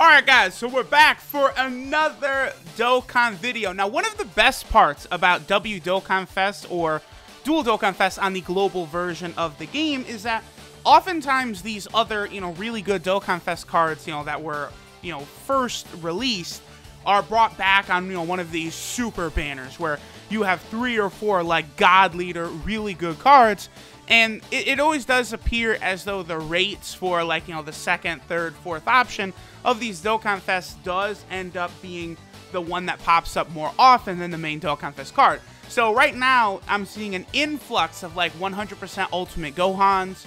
Alright guys, so we're back for another Dokkan video. Now, one of the best parts about W Dokkan Fest or Dual Dokkan Fest on the global version of the game is that oftentimes these other, really good Dokkan Fest cards, that were, first released are brought back on, one of these super banners where you have 3 or 4, like, God Leader, really good cards. And it always does appear as though the rates for, like, the second, third, fourth option of these Dokkan Fest does end up being the one that pops up more often than the main Dokkan Fest card. So right now, I'm seeing an influx of, like, 100% Ultimate Gohans,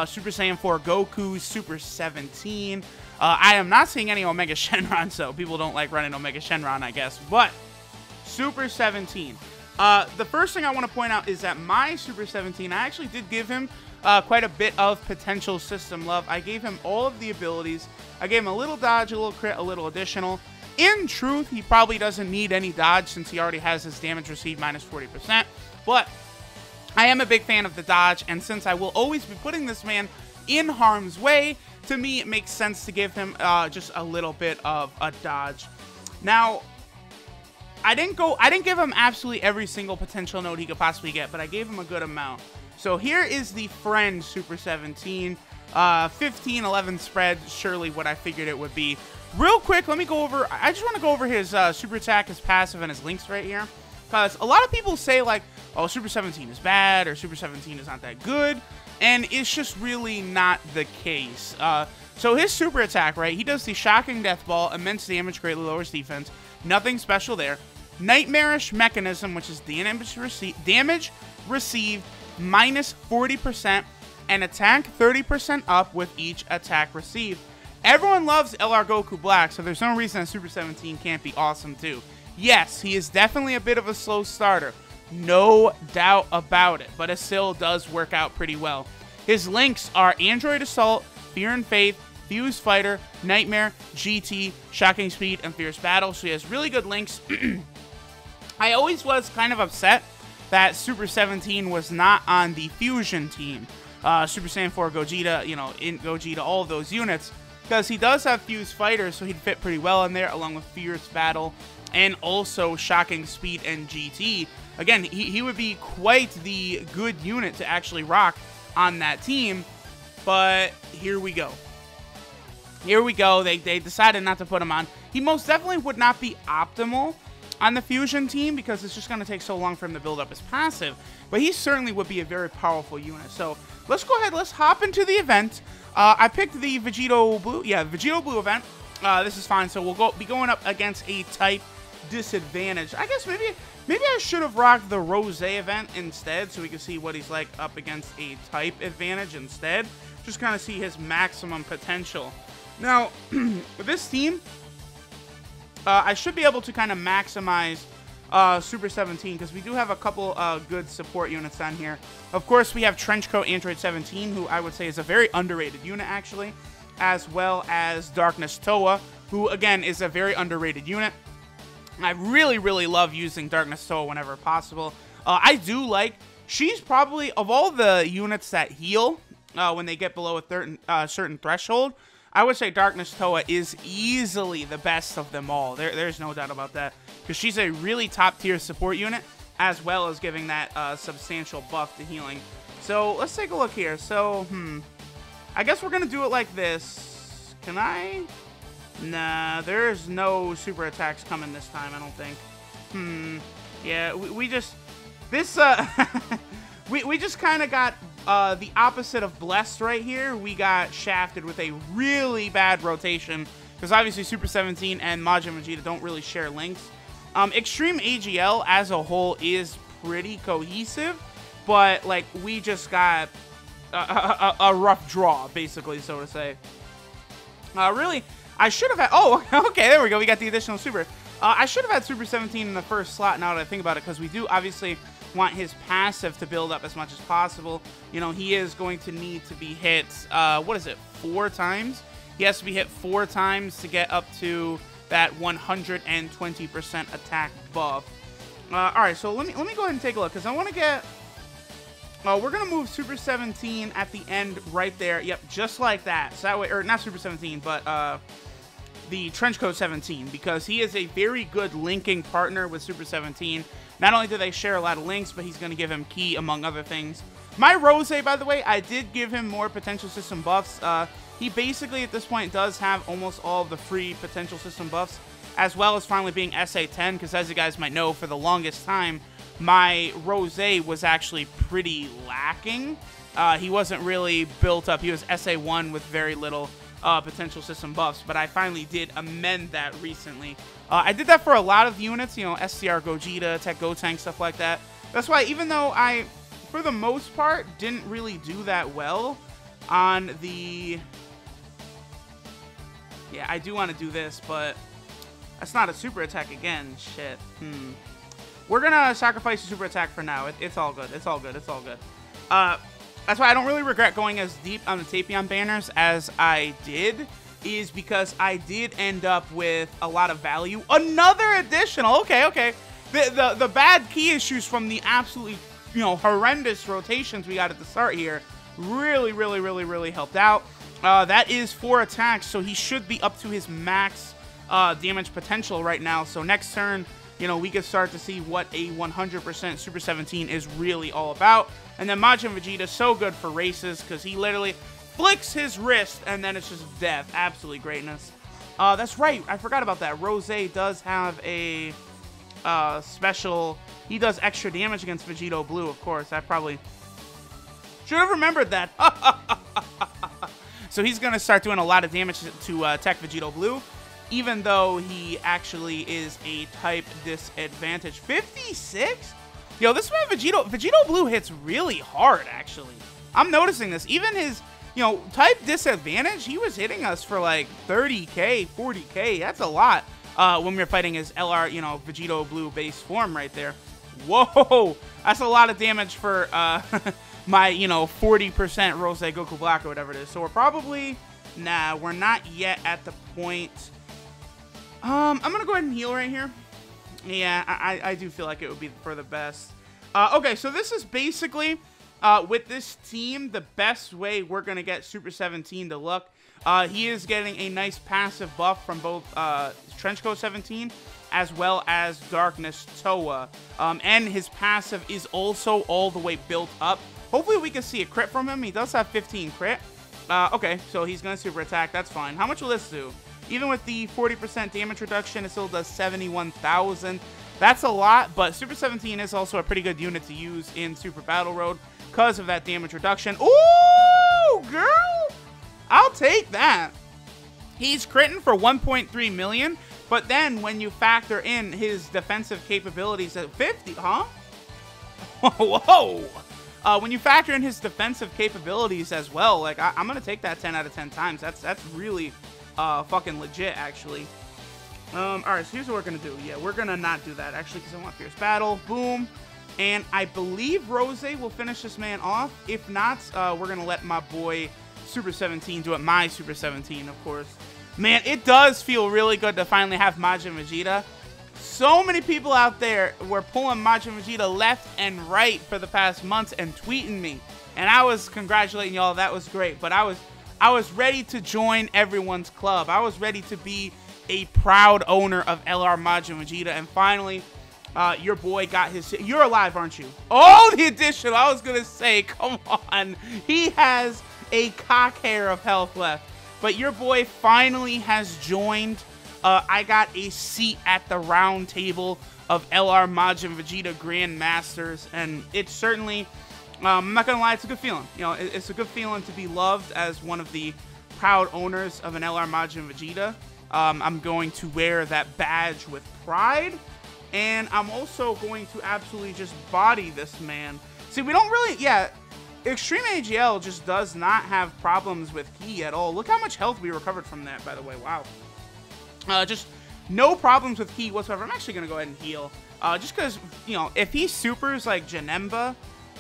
Super Saiyan 4 Gokus, Super 17. I am not seeing any Omega Shenron, so people don't like running Omega Shenron, I guess. But Super 17. The first thing I want to point out is that my Super 17, I actually did give him quite a bit of potential system love. I gave him all of the abilities. I gave him a little dodge, a little crit, a little additional. In truth, he probably doesn't need any dodge since he already has his damage received minus 40%. But I am a big fan of the dodge, and since I will always be putting this man in harm's way, to me it makes sense to give him just a little bit of a dodge. Now, I didn't give him absolutely every single potential node he could possibly get, but I gave him a good amount. So here is the friend Super 17. 15-11 spread, surely what I figured it would be. Real quick, let me go over, I just want to go over his super attack, his passive, and his links right here. Because a lot of people say, like, oh, Super 17 is bad, or Super 17 is not that good. And it's just really not the case. So his super attack, right, he does the Shocking Death Ball, immense damage, greatly lowers defense. Nothing special there. Nightmarish Mechanism, which is damage received minus 40% and attack 30% up with each attack received. Everyone loves LR Goku Black, so there's no reason that Super 17 can't be awesome too. Yes, he is definitely a bit of a slow starter. No doubt about it, but it still does work out pretty well. His links are Android Assault, Fear and Faith, Fuse Fighter, Nightmare, GT, Shocking Speed, and Fierce Battle, so he has really good links. I always was kind of upset that Super 17 was not on the Fusion team. Super Saiyan 4 Gogeta, in Gogeta, all of those units, because he does have Fuse Fighter, so he'd fit pretty well in there, along with Fierce Battle, and also Shocking Speed and GT. Again, he would be quite the good unit to actually rock on that team, but here we go. Here we go. They decided not to put him on. He most definitely would not be optimal on the Fusion team because it's just going to take so long for him to build up his passive. But he certainly would be a very powerful unit. So let's go ahead. Let's hop into the event. I picked the Vegito Blue. Yeah, Vegito Blue event. This is fine. So we'll be going up against a type disadvantage. I guess maybe I should have rocked the Rose event instead so we can see what he's like up against a type advantage instead. Just kind of see his maximum potential. Now, with this team, I should be able to kind of maximize Super 17 because we do have a couple good support units on here. Of course, we have Trenchcoat Android 17, who I would say is a very underrated unit, actually, as well as Darkness Toa, who, again, is a very underrated unit. I really, really love using Darkness Toa whenever possible. I do like, she's probably, of all the units that heal when they get below a certain threshold, I would say Darkness Toa is easily the best of them all. There's no doubt about that. Because she's a really top-tier support unit, as well as giving that substantial buff to healing. So, let's take a look here. So, I guess we're going to do it like this. Can I? Nah, there's no super attacks coming this time, I don't think. Yeah, we just... This, we just kind of got the opposite of blessed right here. We got shafted with a really bad rotation because obviously Super 17 and Majin Vegeta don't really share links. Extreme AGL as a whole is pretty cohesive, but like we just got a rough draw, basically, so to say. Really, I should have had... Oh, okay, there we go. We got the additional super. I should have had Super 17 in the first slot now that I think about it, because we do obviously want his passive to build up as much as possible. He is going to need to be hit, what is it, 4 times? He has to be hit 4 times to get up to that 120% attack buff. Alright, so let me go ahead and take a look, because I want to get... we're going to move Super 17 at the end right there. Yep, just like that. So that way, or not Super 17, but the Trenchcoat 17, because he is a very good linking partner with Super 17. Not only do they share a lot of links, but he's going to give him Ki, among other things. My Rose, by the way, I did give him more potential system buffs. He basically, at this point, does have almost all of the free potential system buffs, as well as finally being SA10, because as you guys might know, for the longest time, my Rose was actually pretty lacking. He wasn't really built up. He was SA1 with very little potential system buffs, but I finally did amend that recently. I did that for a lot of units, you know, SCR Gogeta, Tech Gotenk, stuff like that. That's why, even though I, for the most part, didn't really do that well on the... Yeah, I do want to do this, but that's not a super attack again. Shit. We're going to sacrifice the super attack for now. It's all good. It's all good. It's all good. That's why I don't really regret going as deep on the Tapion banners as I did, is because I did end up with a lot of value. Another additional. Okay. The bad key issues from the absolutely, you know, horrendous rotations we got at the start here really helped out. That is 4 attacks, so he should be up to his max damage potential right now. So next turn, you know, we can start to see what a 100% Super 17 is really all about. And then Majin Vegeta, so good for races, because he literally flicks his wrist, and then it's just death. Absolutely greatness. That's right, I forgot about that. Rose does have a special... He does extra damage against Vegito Blue, of course. I probably should have remembered that. So he's going to start doing a lot of damage to Tech Vegito Blue, even though he actually is a type disadvantage. 56? Yo, this man Vegito Blue hits really hard, actually. I'm noticing this. Even his, you know, type disadvantage, he was hitting us for like 30k, 40k. That's a lot when we were fighting his LR, you know, Vegito Blue base form right there. Whoa, that's a lot of damage for my, you know, 40% Rose Goku Black or whatever it is. So we're probably, nah, we're not yet at the point. I'm gonna go ahead and heal right here. Yeah, I do feel like it would be for the best. Okay, so this is basically, with this team, the best way we're going to get Super 17 to look. He is getting a nice passive buff from both Trenchcoat 17 as well as Darkness Toa. And his passive is also all the way built up. Hopefully we can see a crit from him. He does have 15 crit. Okay, so he's going to super attack. That's fine. How much will this do? Even with the 40% damage reduction, it still does 71,000. That's a lot, but Super 17 is also a pretty good unit to use in Super Battle Road because of that damage reduction. Ooh, girl! I'll take that. He's critting for 1.3 million, but then when you factor in his defensive capabilities at 50, huh? Whoa! When you factor in his defensive capabilities as well, like, I'm going to take that 10 out of 10 times. That's really... fucking legit, actually. Alright, so here's what we're gonna do. Yeah, we're gonna not do that, actually, because I want Fierce Battle. Boom. And I believe Rose will finish this man off. If not, we're gonna let my boy Super 17 do it. My Super 17, of course. Man, it does feel really good to finally have Majin Vegeta. So many people out there were pulling Majin Vegeta left and right for the past months and tweeting me. And I was congratulating y'all. That was great. But I was ready to join everyone's club. I was ready to be a proud owner of LR Majin Vegeta. And finally, your boy got his... You're alive, aren't you? Oh, the additional. I was going to say, come on. He has a cock hair of health left. But your boy finally has joined. I got a seat at the round table of LR Majin Vegeta Grandmasters. And it's certainly... I'm not going to lie, it's a good feeling. You know, it's a good feeling to be loved as one of the proud owners of an LR Majin Vegeta. I'm going to wear that badge with pride. And I'm also going to absolutely just body this man. See, we don't really... Yeah, Extreme AGL just does not have problems with Ki at all. Look how much health we recovered from that, by the way. Wow. Just no problems with Ki whatsoever. I'm actually going to go ahead and heal. Just because, you know, if he supers like Janemba...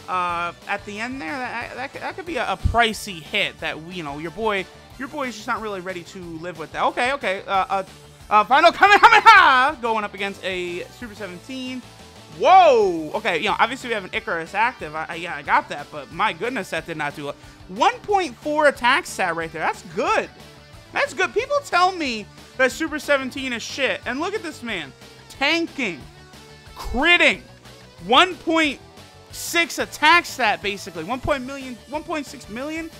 at the end there, that could be a pricey hit that, you know, your boy is just not really ready to live with that. Okay. Final Kamehameha going up against a Super 17. Whoa! Okay, you know, obviously we have an Icarus active. Yeah, I got that, but my goodness, that did not do it. 1.4 attack stat right there. That's good. That's good. People tell me that Super 17 is shit. And look at this man. Tanking. Critting. 1.6 attack stat, basically. 1.6 million.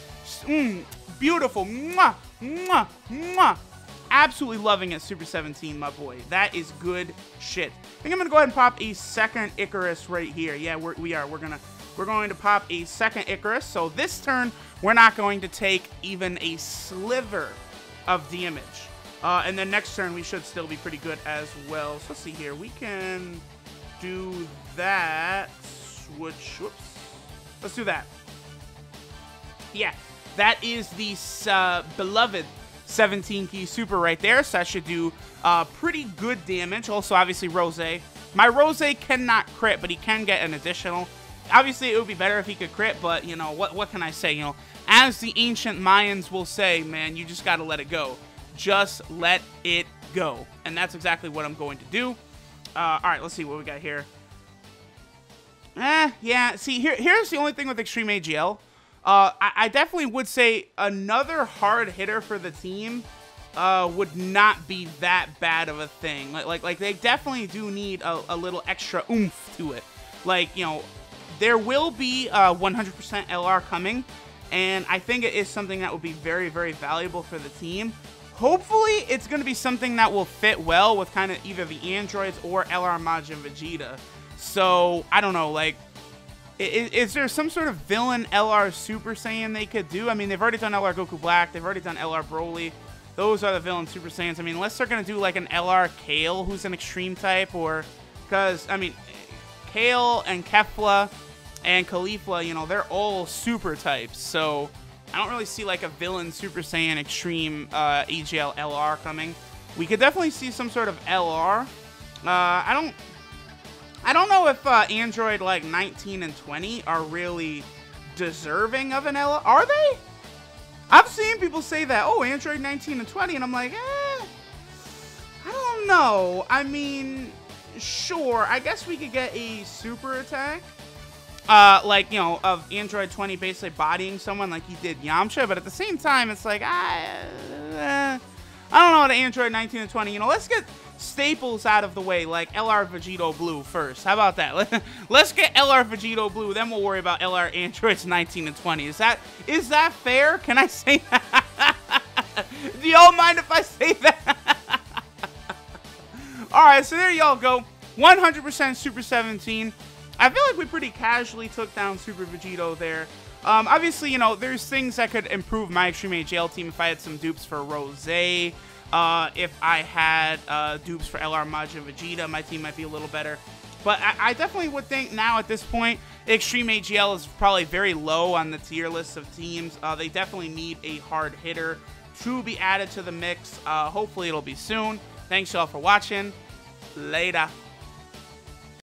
Beautiful. Mwah, mwah, mwah. Absolutely loving it, Super 17, my boy. That is good shit. I think I'm gonna go ahead and pop a second Icarus right here. Yeah, we are. We're going to pop a second Icarus. So this turn, we're not going to take even a sliver of damage. And then next turn, we should still be pretty good as well. So let's see here. We can do that. Which, whoops. Let's do that. Yeah, that is the beloved 17-key super right there, so that should do pretty good damage. Also, obviously, Rose. My Rose cannot crit, but he can get an additional. Obviously, it would be better if he could crit, but, you know, what can I say? You know, as the ancient Mayans will say, man, you just got to let it go. Just let it go. And that's exactly what I'm going to do. All right, let's see what we got here. Yeah, see, here's the only thing with Extreme AGL. I definitely would say another hard hitter for the team would not be that bad of a thing. Like they definitely do need a little extra oomph to it. Like, you know, there will be 100% LR coming, and I think it is something that would be very, very valuable for the team. Hopefully, it's going to be something that will fit well with kind of either the androids or LR Majin Vegeta. So, I don't know, like, is there some sort of villain LR Super Saiyan they could do? I mean, they've already done LR Goku Black. They've already done LR Broly. Those are the villain Super Saiyans. I mean, unless they're going to do, like, an LR Kale, who's an extreme type, or... Because, I mean, Kale and Kefla and Caulifla, you know, they're all super types. So, I don't really see, like, a villain Super Saiyan extreme AGL LR coming. We could definitely see some sort of LR. I don't know if Android, like, 19 and 20 are really deserving of an LR. Are they? I've seen people say that, oh, Android 19 and 20, and I'm like, I don't know. I mean, sure, I guess we could get a super attack. Like, you know, of Android 20 basically bodying someone like he did Yamcha, but at the same time, it's like, I don't know what Android 19 and 20, you know, let's get staples out of the way, like LR Vegito Blue first. How about that? Let's get LR Vegito Blue, then we'll worry about LR Androids 19 and 20. Is that fair? Can I say that? Do y'all mind if I say that? Alright, so there y'all go. 100% Super 17. I feel like we pretty casually took down Super Vegito there. Obviously, you know, there's things that could improve my Extreme AGL team if I had some dupes for Rose. If I had dupes for LR Majin Vegeta, my team might be a little better. But I definitely would think now at this point, Extreme AGL is probably very low on the tier list of teams. They definitely need a hard hitter to be added to the mix. Hopefully it'll be soon. Thanks y'all for watching. Later.